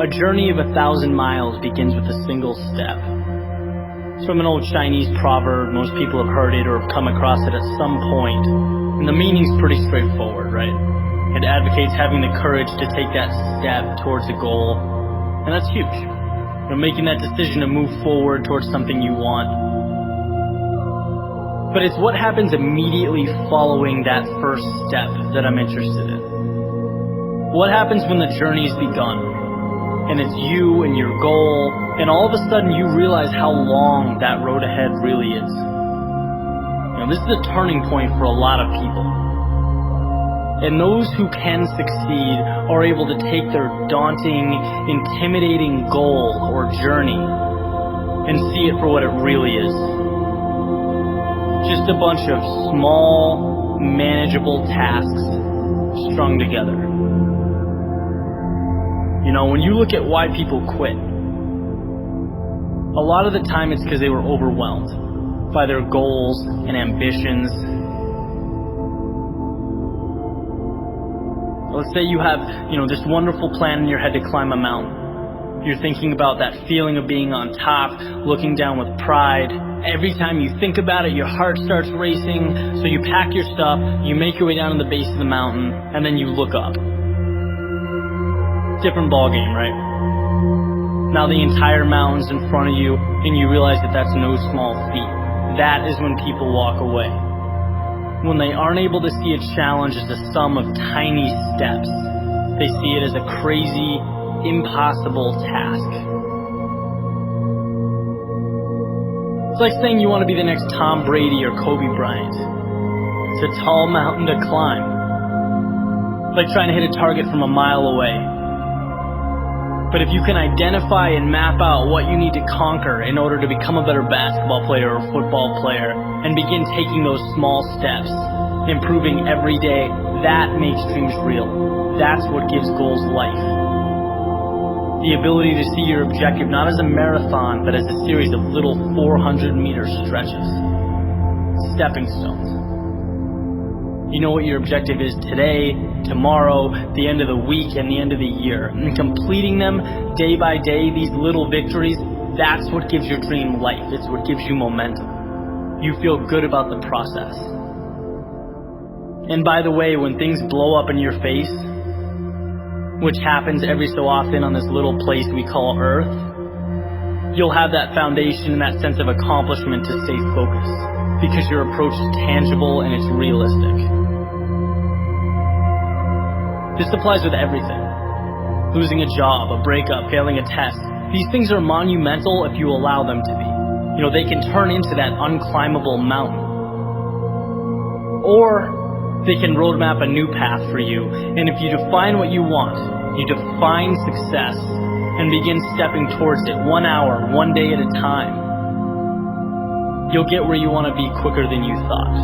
A journey of 1,000 miles begins with a single step. It's from an old Chinese proverb. Most people have heard it or have come across it at some point. And the meaning's pretty straightforward, right? It advocates having the courage to take that step towards a goal. And that's huge. Making that decision to move forward towards something you want. But it's what happens immediately following that first step that I'm interested in. What happens when the journey's begun, and it's you and your goal, and all of a sudden you realize how long that road ahead really is. This is a turning point for a lot of people. And those who can succeed are able to take their daunting, intimidating goal or journey and see it for what it really is. Just a bunch of small, manageable tasks strung together. When you look at why people quit, a lot of the time it's because they were overwhelmed by their goals and ambitions. Let's say you have, this wonderful plan in your head to climb a mountain. You're thinking about that feeling of being on top, looking down with pride. Every time you think about it, your heart starts racing. So you pack your stuff, you make your way down to the base of the mountain, and then you look up. Different ballgame, right? Now the entire mountain's in front of you, and you realize that that's no small feat. That is when people walk away. When they aren't able to see a challenge as a sum of tiny steps, they see it as a crazy, impossible task. It's like saying you want to be the next Tom Brady or Kobe Bryant. It's a tall mountain to climb. It's like trying to hit a target from a mile away. But if you can identify and map out what you need to conquer in order to become a better basketball player or football player and begin taking those small steps, improving every day, that makes dreams real. That's what gives goals life. The ability to see your objective not as a marathon, but as a series of little 400-meter stretches. Stepping stones. You know what your objective is today, tomorrow, the end of the week, and the end of the year. And completing them day by day, these little victories, that's what gives your dream life. It's what gives you momentum. You feel good about the process. And by the way, when things blow up in your face, which happens every so often on this little place we call Earth, you'll have that foundation and that sense of accomplishment to stay focused, because your approach is tangible and it's realistic. This applies with everything. Losing a job, a breakup, failing a test. These things are monumental if you allow them to be. They can turn into that unclimbable mountain. Or they can roadmap a new path for you. And if you define what you want, you define success and begin stepping towards it 1 hour, 1 day at a time, you'll get where you want to be quicker than you thought.